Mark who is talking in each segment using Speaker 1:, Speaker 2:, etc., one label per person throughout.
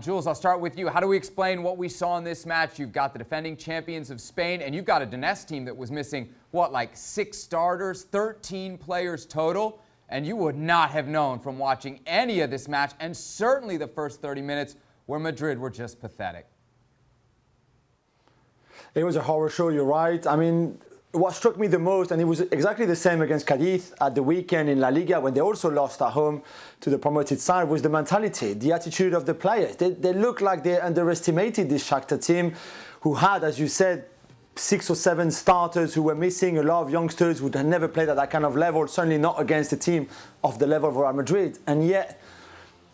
Speaker 1: Jules, I'll start with you. How do we explain what we saw in this match? You've got the defending champions of Spain, and you've got a Donetsk team that was missing, like 6 starters, 13 players total, and you would not have known from watching any of this match, and certainly the first 30 minutes, where Madrid were just pathetic.
Speaker 2: It was a horror show, you're right. I mean, what struck me the most, and it was exactly the same against Cadiz at the weekend in La Liga when they also lost at home to the promoted side, was the mentality, the attitude of the players. They looked like they underestimated this Shakhtar team who had, as you said, 6 or 7 starters who were missing, a lot of youngsters who had never played at that kind of level, certainly not against a team of the level of Real Madrid. And yet,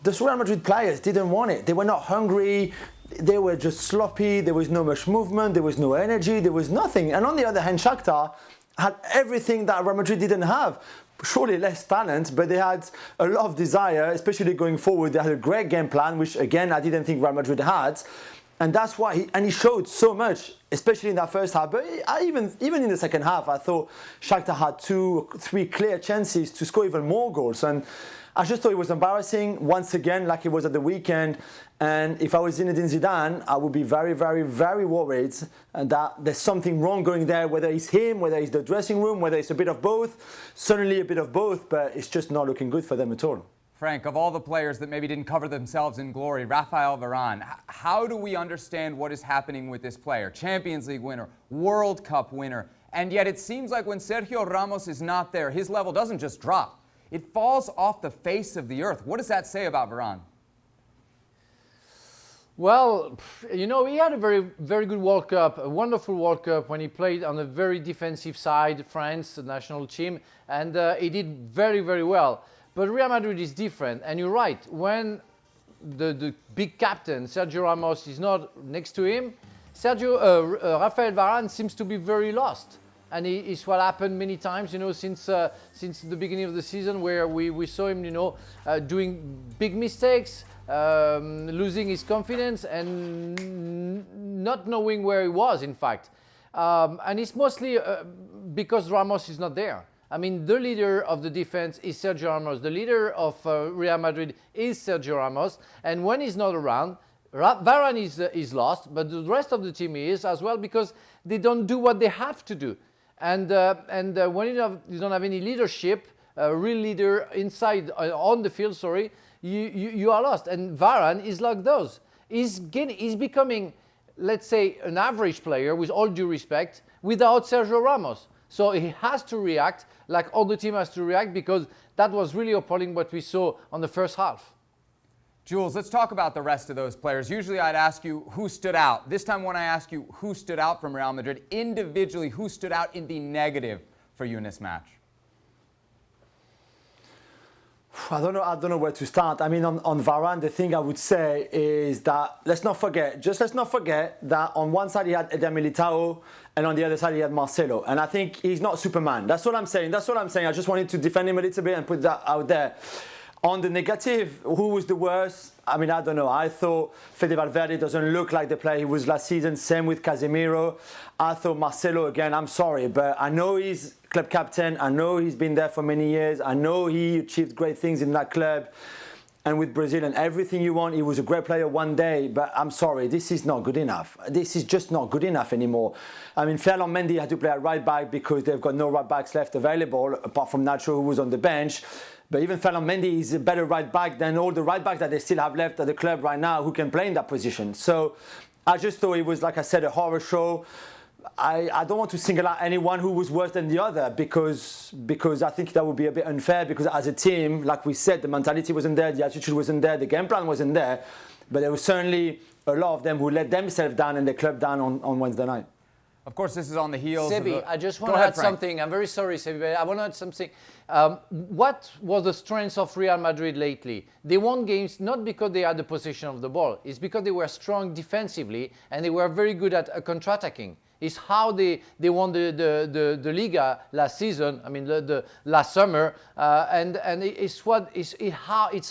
Speaker 2: the Real Madrid players didn't want it. They were not hungry. They were just sloppy. There was no much movement. There was no energy. There was nothing. And on the other hand, Shakhtar had everything that Real Madrid didn't have. Surely less talent, but they had a lot of desire, especially going forward. They had a great game plan, which again, I didn't think Real Madrid had. And that's why he showed so much, especially in that first half. But even in the second half, I thought Shakhtar had 2 or 3 clear chances to score even more goals. And I just thought it was embarrassing once again, like it was at the weekend. And if I was Zinedine Zidane, I would be very, very, very worried that there's something wrong going there, whether it's him, whether it's the dressing room, whether it's a bit of both. Certainly a bit of both, but it's just not looking good for them at all.
Speaker 1: Frank, of all the players that maybe didn't cover themselves in glory, Raphael Varane, how do we understand what is happening with this player? Champions League winner, World Cup winner, and yet it seems like when Sergio Ramos is not there, his level doesn't just drop. It falls off the face of the earth. What does that say about Varane?
Speaker 3: Well, you know, he had a very, very good World Cup, a wonderful World Cup when he played on a very defensive side, France, the national team, and he did very, very well. But Real Madrid is different, and you're right. When the big captain, Sergio Ramos, is not next to him, Raphael Varane seems to be very lost. And it's what happened many times, you know, since the beginning of the season, where we saw him, you know, doing big mistakes, losing his confidence, and not knowing where he was, in fact. And it's mostly because Ramos is not there. I mean, the leader of the defense is Sergio Ramos. The leader of Real Madrid is Sergio Ramos. And when he's not around, Varane is lost, but the rest of the team is as well, because they don't do what they have to do. And when you don't have any leadership, real leader inside on the field, you are lost. And Varane is like those. He's becoming, let's say, an average player, with all due respect, without Sergio Ramos. So he has to react like all the team has to react, because that was really appalling what we saw on the first half.
Speaker 1: Jules, let's talk about the rest of those players. Usually I'd ask you who stood out. This time when I ask you who stood out from Real Madrid, individually, who stood out in the negative for you in this match?
Speaker 2: I don't know where to start. I mean, on Varane, the thing I would say is that let's not forget that on one side he had Eder Militao, and on the other side he had Marcelo. And I think he's not Superman. That's what I'm saying. I just wanted to defend him a little bit and put that out there. On the negative, who was the worst? I mean, I don't know. I thought Fede Valverde doesn't look like the player he was last season. Same with Casemiro. I thought Marcelo, again, I'm sorry, but I know he's club captain. I know he's been there for many years. I know he achieved great things in that club and with Brazil and everything you want. He was a great player one day, but I'm sorry, this is not good enough. This is just not good enough anymore. I mean, Ferland Mendy had to play at right back because they've got no right backs left available, apart from Nacho, who was on the bench. But even Ferland Mendy is a better right back than all the right backs that they still have left at the club right now who can play in that position. So I just thought it was, like I said, a horror show. I don't want to single out anyone who was worse than the other, because I think that would be a bit unfair, because as a team, like we said, the mentality wasn't there, the attitude wasn't there, the game plan wasn't there. But there was certainly a lot of them who let themselves down and their club down on Wednesday night.
Speaker 1: Of course, this is on the heels
Speaker 3: Sebi, I just want to add something. I'm very sorry, Sebi, but I want to add something. What was the strength of Real Madrid lately? They won games not because they had the possession of the ball. It's because they were strong defensively and they were very good at counter-attacking. It's how they won the Liga last season. I mean, the last summer, and it's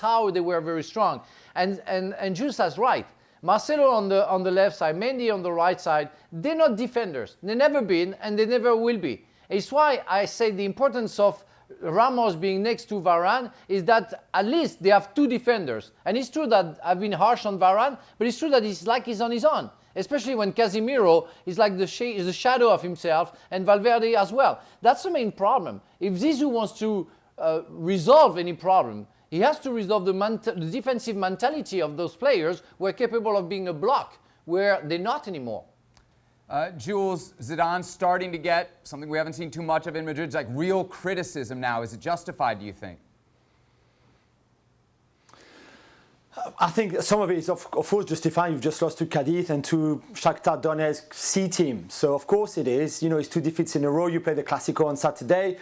Speaker 3: how they were very strong. And Jules is right. Marcelo on the left side, Mendy on the right side. They're not defenders. They've never been, and they never will be. It's why I say the importance of Ramos being next to Varane is that at least they have two defenders. And it's true that I've been harsh on Varane, but it's true that he's on his own. Especially when Casemiro is like the shadow of himself, and Valverde as well. That's the main problem. If Zizou wants to resolve any problem, he has to resolve the defensive mentality of those players who are capable of being a block, where they're not anymore.
Speaker 1: Jules, Zidane starting to get something we haven't seen too much of in Madrid, like real criticism now. Is it justified, do you think?
Speaker 2: I think some of it is, of course, justified. You've just lost to Cadiz and to Shakhtar Donetsk C team. So, of course, it is. You know, it's 2 defeats in a row. You play the Clasico on Saturday.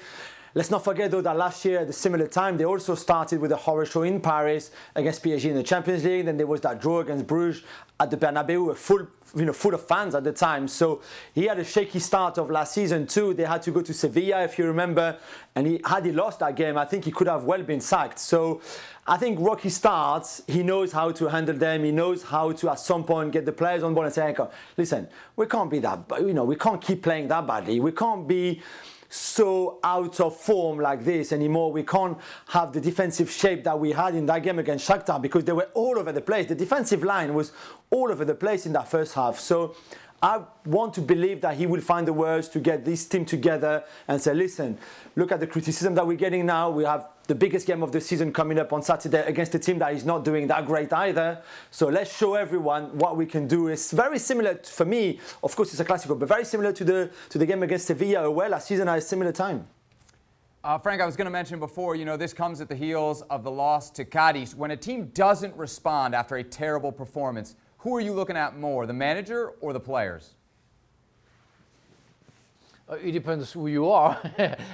Speaker 2: Let's not forget, though, that last year at a similar time, they also started with a horror show in Paris against PSG in the Champions League. Then there was that draw against Bruges at the Bernabeu, full of fans at the time. So he had a shaky start of last season too. They had to go to Sevilla, if you remember. And had he lost that game, I think he could have well been sacked. So I think rocky starts, he knows how to handle them. He knows how to, at some point, get the players on board and say, hey, listen, we can't be that, we can't keep playing that badly. We can't be so out of form like this anymore. We can't have the defensive shape that we had in that game against Shakhtar, because they were all over the place. The defensive line was all over the place in that first half. So I want to believe that he will find the words to get this team together and say, listen, look at the criticism that we're getting now. We have the biggest game of the season coming up on Saturday against a team that is not doing that great either. So let's show everyone what we can do. It's very similar for me. Of course, it's a Clasico, but very similar to the game against Sevilla last season at a similar time.
Speaker 1: Frank, I was going to mention before, this comes at the heels of the loss to Cadiz. When a team doesn't respond after a terrible performance, who are you looking at more, the manager or the players?
Speaker 3: It depends who you are,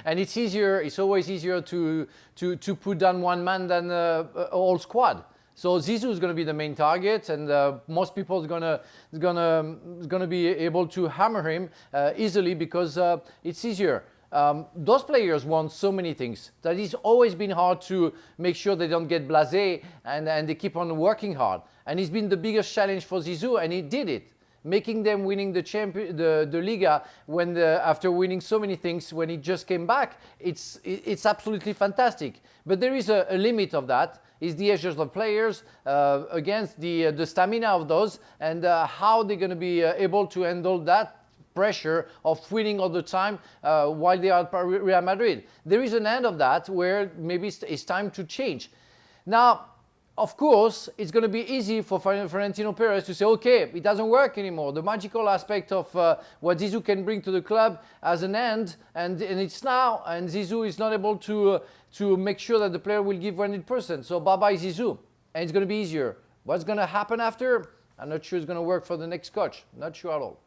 Speaker 3: and it's easier. It's always easier to put down one man than a whole squad. So Zizou is going to be the main target, and most people are gonna be able to hammer him easily because it's easier. Those players want so many things that it's always been hard to make sure they don't get blasé and they keep on working hard. And it's been the biggest challenge for Zizou, and he did it, making them winning the Liga after winning so many things when he just came back. It's absolutely fantastic. But there is a limit of that. It's the edges of the players against the stamina of those, and how they're going to be able to handle that pressure of winning all the time while they are at Real Madrid. There is an end of that where maybe it's time to change. Now, of course, it's going to be easy for Florentino Perez to say, okay, it doesn't work anymore. The magical aspect of what Zizou can bring to the club has an end, and it's now, and Zizou is not able to make sure that the player will give 100%. So bye-bye Zizou, and it's going to be easier. What's going to happen after? I'm not sure it's going to work for the next coach. Not sure at all.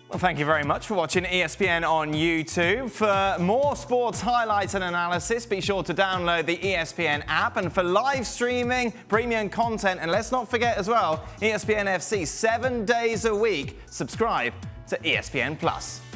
Speaker 4: Well, thank you very much for watching ESPN on YouTube. For more sports highlights and analysis, be sure to download the ESPN app. And for live streaming, premium content, and let's not forget as well, ESPN FC 7 days a week. Subscribe to ESPN+.